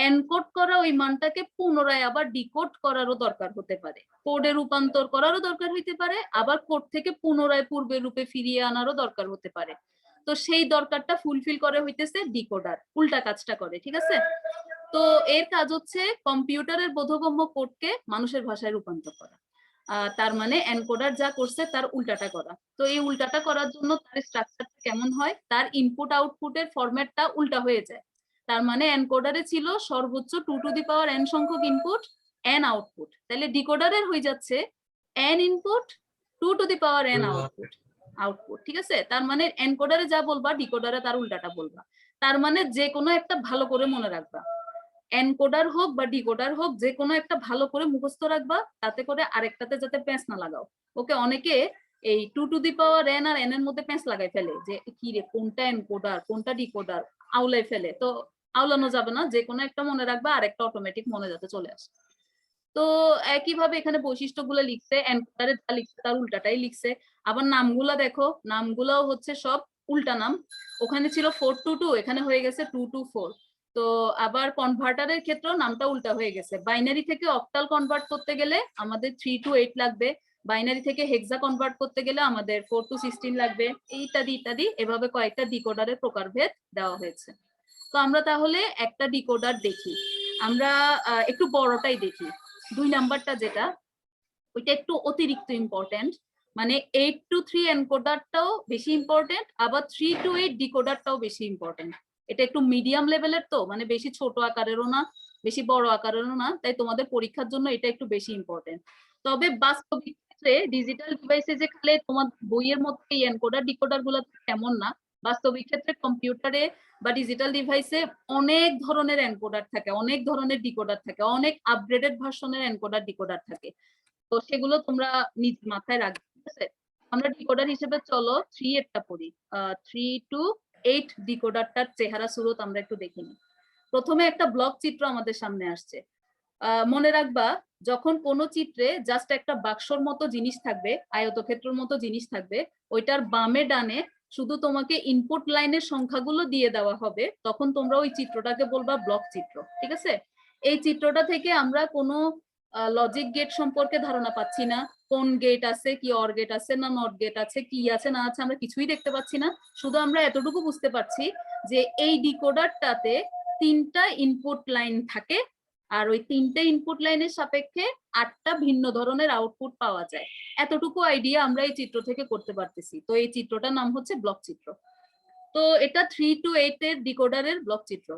এনকোড করা ওই মানটাকে পুনরায় আবার ডিকোড করারও দরকার হতে পারে, কোডে রূপান্তর করারও দরকার হইতে পারে, আবার কোড থেকে পুনরায় পূর্বের রূপে ফিরিয়ে আনারও দরকার হতে পারে। তো সেই দরকারটা ফুলফিল করে হইতেছে ডিকোডার, উল্টা কাজটা করে। ঠিক আছে? তো এর কাজ হচ্ছে কম্পিউটারের বোধগম্য কোডকে মানুষের ভাষায় রূপান্তর করা। তার মানে এনকোডার যা করছে তার উল্টাটা করা। তো এই উল্টাটা করার জন্য তার স্ট্রাকচারটা কেমন হয়? তার ইনপুট আউটপুটের ফরম্যাটটা উল্টা হয়ে যায়। তার মানে এনকোডারে ছিল সর্বোচ্চ 2 টু দি পাওয়ার n সংখ্যক ইনপুট, n আউটপুট। তাহলে ডিকোডারের হয়ে যাচ্ছে n input, 2 to the power n output. ঠিক আছে? তার মানে এনকোডারে যা বলবা ডিকোডারে তার উল্টাটা বলবা। তার মানে যে কোনো একটা ভালো করে মনে রাখবা, এনকোডার হোক বা ডিকোডার হোক, যে কোনো একটা ভালো করে মুখস্থ রাখবা, তাতে করে আরেকটাতে যাতে প্যাঁচ না লাগাও। ওকে, অনেকে এই 2 টু দি পাওয়ার n আর n এর মধ্যে প্যাঁচ লাগাই ফেলে, যে কি রে কোনটা এনকোডার কোনটা ডিকোডার, আউলাই ফেলে। তো আউলানো যাবে না, যে কোনো একটা মনে রাখবা, আরেকটা অটোমেটিক মনে যাতে চলে আসে। তো একইভাবে এখানে বৈশিষ্ট্যগুলো লিখছে, এনকোডারে যা লিখছে তার উল্টাটাই লিখছে। আবার নামগুলা দেখো, নামগুলাও হচ্ছে সব উল্টা নাম। ওখানে ছিল 4 to 2, এখানে হয়ে গেছে 2 to 4। তো আবার কনভার্টারের ক্ষেত্রেও নামটা উল্টা হয়ে গেছে। বাইনারি থেকে অক্টাল কনভার্ট করতে গেলে আমাদের 3 to 8 লাগবে, বাইনারি থেকে হেক্সা কনভার্ট করতে গেলে আমাদের 4 to 16 লাগবে, ইত্যাদি ইত্যাদি। এভাবে কয়েকটা ডিকোডারের প্রকারভেদ দেওয়া হয়েছে। তো আমরা তাহলে একটা ডিকোডার দেখি। আমরা একটু বড়টাই দেখি। 2 নাম্বারটা যেটা, ওইটা একটু অতিরিক্ত ইম্পর্টেন্ট। মানে 8 to 3 এনকোডারটাও বেশি ইম্পর্টেন্ট, আবার 3 to 8 ডিকোডারটাও বেশি ইম্পর্টেন্ট। এটা একটু মিডিয়াম লেভেলের, তো মানে বেশি ছোট আকারেরও না বেশি বড় আকারেরও না, তাই তোমাদের পরীক্ষার জন্য এটা একটু বেশি ইম্পর্টেন্ট। তবে বাস্তবিক ক্ষেত্রে ডিজিটাল ডিভাইসে যে খালি তোমার বইয়ের মধ্যে এই এনকোডার ডিকোডার গুলো তেমন না, বাস্তবিক ক্ষেত্রে কম্পিউটারে বা ডিজিটাল ডিভাইসে অনেক ধরনের এনকোডার থাকে, অনেক ধরনের ডিকোডার থাকে, অনেক আপগ্রেডেড ভার্সনের এনকোডার ডিকোডার থাকে। তো সেগুলো তোমরা নিজ মাথায় রাখবে, ঠিক আছে? আমরা ডিকোডার হিসেবে চলো 3 এরটা পড়ি। 3 to 8 ডিকোডারটার চেহারা সুরত আমরা একটু দেখিনি। প্রথমে একটা ব্লক চিত্র আমাদের সামনে আসছে। মনে রাখবা, যখন কোনো চিত্রে জাস্ট একটা বাক্সর মতো জিনিস থাকবে, আয়তক্ষেত্রের মতো জিনিস থাকবে, ওইটার বামে ডানে শুধু তোমাকে ইনপুট লাইনের সংখ্যাগুলো দিয়ে দেওয়া হবে, তখন তোমরা ওই চিত্রটাকে বলবা ব্লক চিত্র, ঠিক আছে? এই চিত্রটা থেকে আমরা কোনো লজিক গেট সম্পর্কে ধারণা পাচ্ছি না, কোন গেট আছে, কি অর গেট আছে না নট গেট আছে, কি আছে না আছে আমরা কিছুই দেখতে পাচ্ছি না। শুধু আমরা এতটুকু বুঝতে পারছি যে এই ডিকোডারটাতে 3টা ইনপুট লাইন থাকে, আর ওই 3টে ইনপুট লাইনের সাপেক্ষে 8টা ভিন্ন ধরনের আউটপুট পাওয়া যায়। এতটুকু আইডিয়া আমরা এই চিত্র থেকে করতে পারতেছি। তো এই চিত্রটার নাম হচ্ছে ব্লক চিত্র। তো এটা 3 to 8 এর ডিকোডারের ব্লক চিত্র।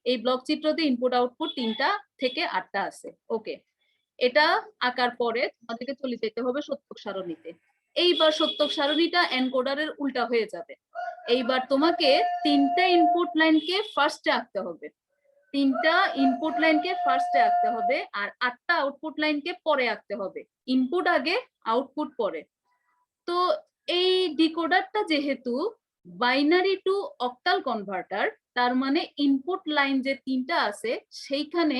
এই ব্লক চিত্রতে ইনপুট আউটপুট 3টা থেকে 8টা আছে। ওকে, এটা আঁকার পরে তোমাদেরকে চলে যেতে হবে সত্যক সারণীতে। এইবার সত্যক সারণীটা এনকোডারের উল্টা হয়ে যাবে। এইবার তোমাকে 3টে ইনপুট লাইনকে ফার্স্টে আঁকতে হবে, 3টা ইনপুট লাইনকে ফার্স্টে আঁকতে হবে, আর 8টা আউটপুট লাইনকে পরে আঁকতে হবে। ইনপুট আগে আউটপুট পরে। তো এই ডিকোডারটা যেহেতু বাইনারি টু অক্টাল কনভার্টার, তার মানে ইনপুট লাইন যে 3টা আছে সেইখানে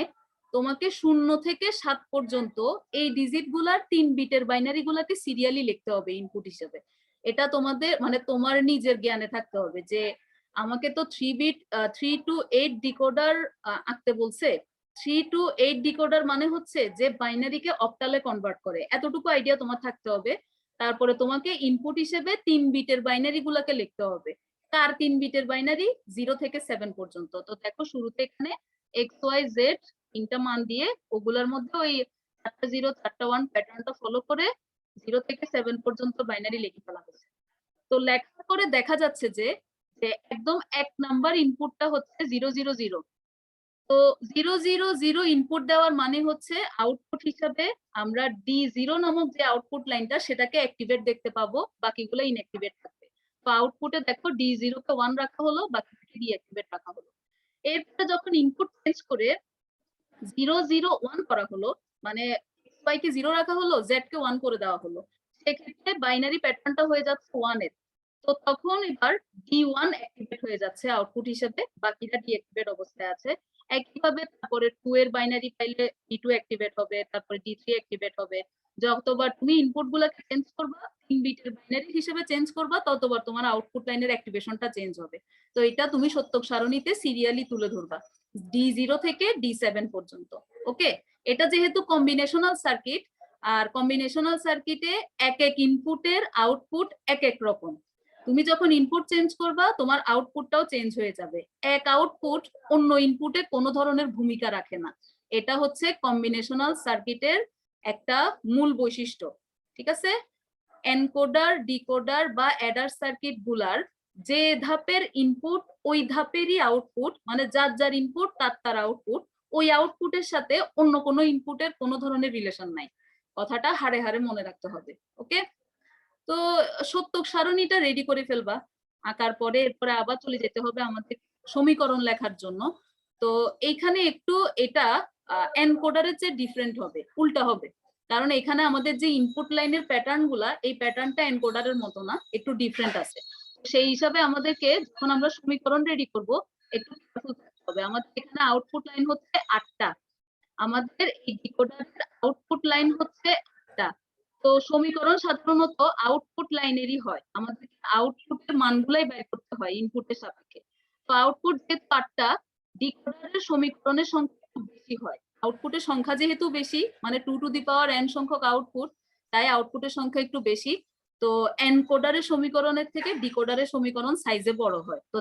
তোমাকে 0 থেকে 7 পর্যন্ত এই ডিজিট গুলার 3 বিটের বাইনারি গুলাকে সিরিয়ালি লিখতে হবে ইনপুট হিসেবে। এটা তোমাদের মানে তোমার নিজের জ্ঞানে থাকতে হবে যে আমাকে তো 3 to 8 ডিকোডার আঁকতে বলছে। 3 to 8 ডিকোডার মানে হচ্ছে যে বাইনারিকে অক্টালে কনভার্ট করে, এতটুকু আইডিয়া তোমার থাকতে হবে। তারপরে তোমাকে ইনপুট হিসেবে 3 বিটের বাইনারি গুলাকে লিখতে হবে। কার 3 বিটের বাইনারি? 0 থেকে 7 পর্যন্ত। তো দেখো শুরুতে এখানে XYZ 3টা মান দিয়ে ওগুলোর মধ্যে ওই 4টা 0 4টা 1 প্যাটার্নটা ফলো করে 0 থেকে 7 পর্যন্ত বাইনারি লিখে ফেলা হয়েছে। তো লেখার পরে দেখা যাচ্ছে যে একদম 1 নাম্বার ইনপুটটা হচ্ছে 000। তো 000 ইনপুট দেওয়ার মানে হচ্ছে আউটপুট হিসাবে আমরা D0 নামক যে আউটপুট লাইনটা সেটাকে অ্যাক্টিভেট দেখতে পাবো, বাকিগুলো ইনঅ্যাক্টিভেট থাকবে। তো আউটপুটে দেখো D0 কে 1 রাখা হলো, বাকিটাকে ডিঅ্যাক্টিভেট রাখা হলো। এরপরে যখন ইনপুট চেঞ্জ করে 001 করা হলো, মানে y কে 0 রাখা হলো, z কে 1 করে দেওয়া হলো, সেক্ষেত্রে বাইনারি প্যাটার্নটা হয়ে যাচ্ছে 1 এর। তো তখন এবার D1 অ্যাক্টিভেট হয়ে যাচ্ছে আউটপুট হিসেবে, বাকিটা ডিঅ্যাক্টিভেট অবস্থায় আছে। একইভাবে তারপরে 2 এর বাইনারি পাইলে D2 অ্যাক্টিভেট হবে, তারপরে D3 অ্যাক্টিভেট হবে। যতবার তুমি ইনপুট গুলাকে চেঞ্জ করবা, 3 বিটের বাইনারি হিসেবে চেঞ্জ করবা, ততবার তোমার আউটপুট লাইনের অ্যাক্টিভেশনটা চেঞ্জ হবে। তো এটা তুমি সত্যক সারণীতে সিরিয়ালি তুলে ধরবা D0 থেকে D7 পর্যন্ত। ওকে, এটা যেহেতু কম্বিনেশনাল সার্কিট, আর কম্বিনেশনাল সার্কিটে এক এক ইনপুটের আউটপুট এক এক রকম। তুমি যখন ইনপুট চেঞ্জ করবা তোমার আউটপুটটাও চেঞ্জ হয়ে যাবে। এক আউটপুট অন্য ইনপুটে কোনো ধরনের ভূমিকা রাখে না। এটা হচ্ছে কম্বিনেশনাল সার্কিটের একটা মূল বৈশিষ্ট্য, ঠিক আছে? এনকোডার, ডিকোডার বা অ্যাডার সার্কিট গুলার যে ধাপের ইনপুট ওই ধাপেরই আউটপুট, মানে যার যার ইনপুট তার আউটপুট, ওই আউটপুটের সাথে অন্য কোনো ইনপুটের কোনো ধরনের রিলেশন নাই। কথাটা হাড়ে হাড়ে মনে রাখতে হবে। ওকে, তো সত্যক সারণীটা রেডি করে ফেলবা। আঁকার পরে এরপরে আবার চলে যেতে হবে আমাদের সমীকরণ লেখার জন্য। তো এইখানে একটু এটা এনকোডারের চেয়ে ডিফারেন্ট হবে, উল্টা হবে, কারণ এখানে আমাদের যে ইনপুট লাইনের প্যাটার্ন গুলা, এই প্যাটার্নটা এনকোডারের মতো না, একটু ডিফারেন্ট আছে। সেই হিসাবে আমাদেরকে যখন আমরা সমীকরণ রেডি করব একটু কেয়ারফুল থাকতে হবে। আমাদের এখানে আউটপুট লাইন হচ্ছে 8টা, আমাদের এই ডিকোডারের আউটপুট লাইন হচ্ছে 8টা। তো সমীকরণ সাধারণত আউটপুট লাইনেরই হয়, আমাদের আউটপুটের মানগুলাই বের করতে হয় ইনপুটের সাপেক্ষে। তো আউটপুট যেহেতু 8টা, ডিকোডারের সমীকরণের সংখ্যা খুব বেশি হয়। আউটপুটের সংখ্যা যেহেতু বেশি, মানে 2 to the power n সংখ্যক আউটপুট, তাই আউটপুটের সংখ্যা একটু বেশি। তো এনকোডারের সমীকরণের থেকে ডিকোডারের সমীকরণ সাইজে বড় হয়। তো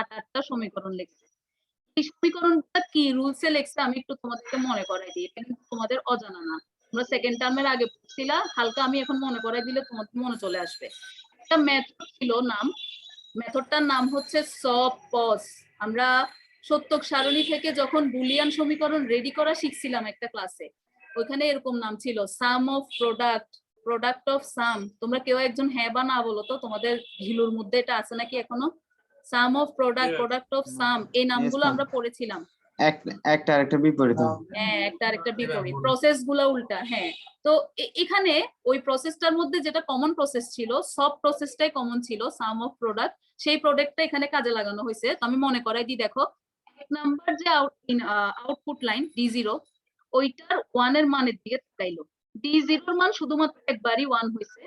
8টা সমীকরণ লিখছে। এই সমীকরণটা কি রুলসে লিখছে আমি একটু তোমাদেরকে মনে করাই দিই, এটা কিন্তু তোমাদের অজানা না। তোমরা সেকেন্ড টার্মের আগে পড়ছিলা, হালকা আমি এখন মনে করাই দিলে তোমার মনে চলে আসবে। একটা মেথড ছিল, মেথডটার নাম হচ্ছে সব পজ। আমরা সত্যক সারণী থেকে যখন বুলিয়ান সমীকরণ রেডি করা শিখছিলাম একটা ক্লাসে, ওখানে এরকম নাম ছিল সাম অফ প্রোডাক্ট অফ সাম। তোমরা কেউ একজন হ্যাঁ বা না বলো তো, তোমাদের ভিলুর মধ্যে এটা আছে নাকি এখনো? সাম অফ প্রোডাক্ট অফ সাম, এই নামগুলো আমরা পড়েছিলাম। একটা আরেকটা বিপরীত। হ্যাঁ, একটা আরেকটা বিপরীত, প্রসেস গুলা উল্টা। হ্যাঁ, তো এখানে ওই প্রসেসটার মধ্যে যেটা কমন প্রসেস ছিল, সব প্রসেসটাই কমন ছিল, সাম অফ প্রোডাক্ট, সেই প্রোডাক্টটা এখানে কাজে লাগানো হয়েছে। তো আমি মনে করাই দিই, দেখো এক নাম্বার যে আউটপুট লাইন D0, ওইটার 1 এর মানের দিকে তাকাইলো। D0 এর মান শুধুমাত্র একবারই 1 হয়েছে।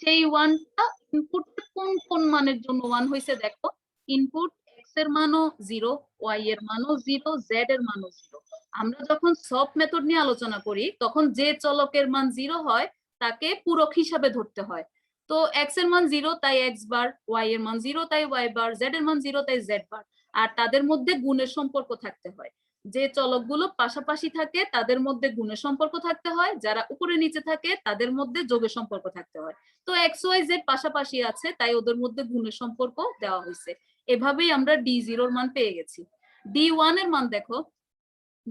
সেই 1টা ইনপুট কোন কোন মানের জন্য 1 হয়েছে দেখো। ইনপুট x এর মানও 0, y এর মানও 0, z এর মানও 0। আমরা যখন সব মেথড নিয়ে আলোচনা করি তখন যে চলকের মান 0 হয় তাকে পূরক হিসাবে ধরতে হয়। তো x এর মান 0 তাই x বার, y এর মান 0 তাই y বার, z এর মান 0 তাই z বার। আর তাদের মধ্যে গুণের সম্পর্ক থাকতে হয়। যে চলকগুলো পাশাপাশি থাকে তাদের মধ্যে গুণের সম্পর্ক থাকতে হয়, যারা উপরে নিচে থাকে তাদের মধ্যে যোগের সম্পর্ক থাকতে হয়। তো x y z পাশাপাশি আছে তাই ওদের মধ্যে গুণের সম্পর্ক দেওয়া হয়েছে। এভাবেই আমরা D0 এর মান পেয়ে গেছি। D1 এর মান দেখো,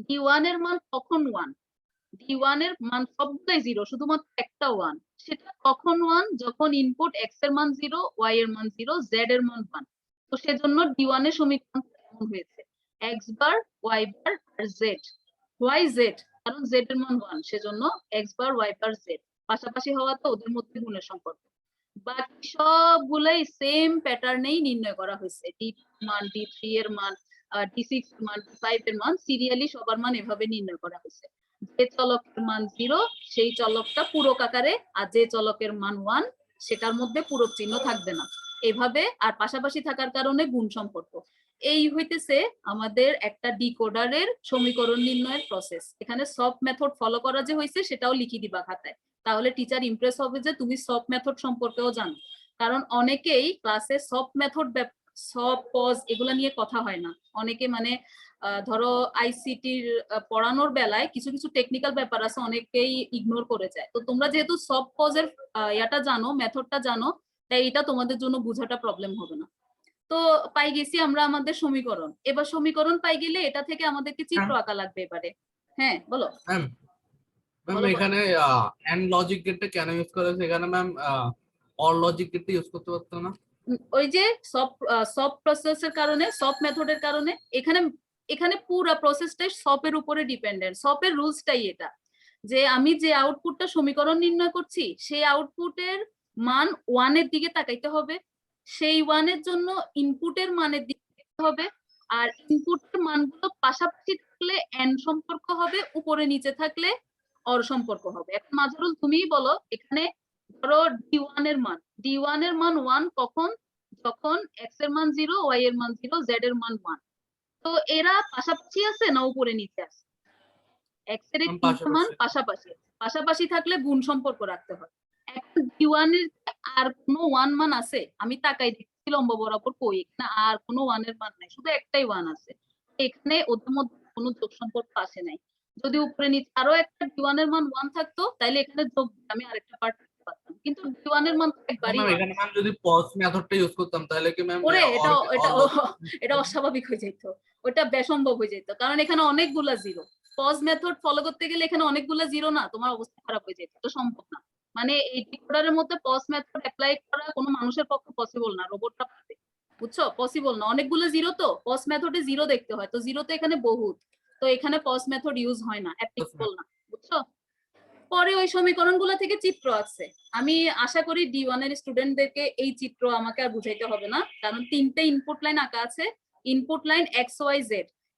D1 এর মান কখন 1? D1 এর মান সবগুলাই 0, শুধুমাত্র একটা 1। সেটা কখন 1? যখন ইনপুট x এর মান 0, y এর মান 0, z এর মান 1। তো সেজন্য D1 এর সমীকরণ এমন হয়েছে, x বার, y বার আর z। y z, কারণ z এর মান 1, সেজন্য x বার, y বার, z পাশাপাশি হওয়াতে ওদের মধ্যে গুণের সম্পর্ক। বাকি সবগুলাই সেম প্যাটার্নেই নির্ণয় করা হয়েছে। D2 এর মান, D3 এর মান, D6 এর মান, D5 এর মান, সিরিয়ালি সবার মান এভাবে নির্ণয় করা হয়েছে। যে চলকের মান 0 সেই চলকটা পূরক আকারে, আর যে চলকের মান 1 সেটার মধ্যে পূরক চিহ্ন থাকবে না। এভাবে, আর পাশাপাশি থাকার কারণে গুণ সম্পর্ক। এই হইতেছে আমাদের একটা ডিকোডারের সমীকরণ নির্ণয়ের প্রসেস। এখানে সব মেথড ফলো করা যে হয়েছে সেটাও লিখে দিবা খাতায়, তাহলে টিচার ইমপ্রেস হবে যে তুমি সব মেথড সম্পর্কেও জানো। কারণ অনেকেই ক্লাসে সব মেথড, সব পজ এগুলা নিয়ে কথা হয় না। অনেকে মানে ধরো আইসিটির পড়ানোর বেলায় কিছু কিছু টেকনিক্যাল ব্যাপার আছে, অনেকেই ইগনোর করে যায়। তো তোমরা যেহেতু সব পজের ইয়াটা জানো, মেথডটা জানো, তাই এটা তোমাদের জন্য বোঝাটা প্রবলেম হবে না। তো পাই গেছি আমরা আমাদের সমীকরণ। এবার সমীকরণ পাই গেলে এটা থেকে আমাদেরকে চিত্র আঁকা লাগবে এবারে। হ্যাঁ বলো ম্যাম। ম্যাম এখানে এন্ড লজিক গেটটা কেন ইউজ করা হয়েছে? এখানে ম্যাম অর লজিক গেটটা ইউজ করতে পারতো না? ওই যে সব প্রসেসের কারণে, সব মেথডের কারণে এখানে এখানে পুরো প্রসেসটাই সপের উপরে ডিপেন্ডেন্ট। সপের রুলসটাই এটা যে আমি যে আউটপুটটা সমীকরণ নির্ণয় করছি সেই আউটপুটের মান 1 এর দিকে তাকাইতে হবে। সেই 1 এর জন্য ইনপুটের মানের দিকে তাকাইতে হবে। আর ইনপুটের মানগুলো পাশাপাশি থাকলে এন্ড সম্পর্ক হবে, উপরে নিচে থাকলে অর সম্পর্ক হবে। এখন মাজহারুল তুমিই বলো, এখানে ধরো D1 এর মান, D1 এর মান 1 কখন? যখন x এর মান 0, y এর মান 0, z এর মান 1। তো এরা পাশাপাশি আছে না উপরে নিচে আছে? x এর এই তিনটা মান পাশাপাশি, পাশাপাশি থাকলে গুণ সম্পর্ক রাখতে হয়। এখন D1 এর আর কোনো 1 মান আছে? আমি তাকাই দেখছি লম্ব বরাবর, কই এখানে আর কোনো 1 এর মান নাই, শুধু একটাই 1 আছে। এখানে ওদের মধ্যে কোনো যোগ সম্পর্ক আসে নাই। যদি উপরে নিচে আরো একটা D1 এর মান 1 থাকতো তাহলে এখানে যোগ আমি আরেকটা পার্ট করতে পারতাম, কিন্তু D1 এর মান একবারই 1। এখানে ম্যাম যদি পজ মেথডটা ইউজ করতাম তাহলে কি ম্যাম ওরে এটা অস্বাভাবিক হয়ে যেত, ওটা বেসম্ভব হয়ে যেত, কারণ এখানে অনেকগুলা জিরো। পজ মেথড ফলো করতে গেলে এখানে অনেকগুলা জিরো না, তোমার অবস্থা খারাপ হয়ে যেত, তো সম্ভব না। মানে এই ডিকোডারের মধ্যে পজ মেথড অ্যাপ্লাই করা কোনো মানুষের পক্ষে পসিবল না, রোবটটা পারবে, বুঝছো? পসিবল না, অনেকগুলো জিরো, তো পজ মেথডে জিরো দেখতে হয়, তো জিরো তো এখানে বহুত, তো এখানে পজ মেথড ইউজ হয় না, অ্যাপ্লিকেবল না, বুঝছো? পরে ওই সমীকরণগুলো থেকে চিত্র আছে। আমি আশা করি D1 এর স্টুডেন্টদেরকে এই চিত্র আমাকে আর বুঝাইতে হবে না, কারণ তিনটে ইনপুট লাইন আঁকা আছে। ইনপুট লাইন XYZ,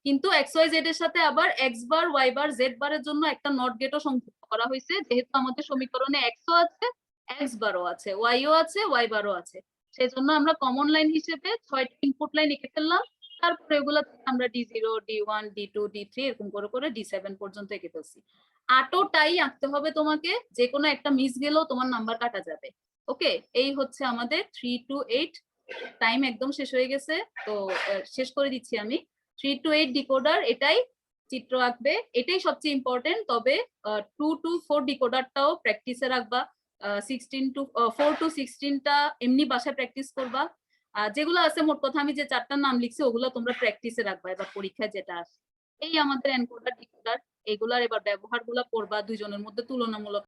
কিন্তু XYZ এর সাথে আবার x বার, y বার, z বারের জন্য একটা নট গেটও সংযুক্ত করা হয়েছে, যেহেতু আমাদের সমীকরণে x ও আছে, x বারও আছে, y ও আছে, y বারও আছে। সেজন্য আমরা কমন লাইন হিসেবে 6টা ইনপুট লাইন এঁকে ফেললাম। তারপরে এগুলো আমরা D0, D1, D2, D3 এরকম করে করে D7 পর্যন্ত এঁকে ফেলছি। 8টাই আঁকতে হবে তোমাকে, যে কোনো একটা মিস গেলেও তোমার নাম্বার কাটা যাবে। ওকে, এই হচ্ছে আমাদের 3 to 8। টাইম একদম শেষ হয়ে গেছে, তো শেষ করে দিচ্ছি আমি। 3 to 8 ডিকোডার এটাই। চিত্র আঁকবে, এটাই সবচেয়ে ইম্পর্টেন্ট। তবে 2 to 4 ডিকোডারটাও প্র্যাকটিসে রাখবা, 4 to 16টা এমনি বাসায় প্র্যাকটিস করবা। যেগুলো আছে মোট কথা আমি যে 4টার নাম লিখছি ওগুলো তোমরা প্র্যাকটিসে রাখবা এবার পরীক্ষায় যেটা আসে। এই আমাদের এনকোডার ডিকোডার, এগুলার এবার ব্যবহারগুলো করবা, দুইজনের মধ্যে তুলনামূলক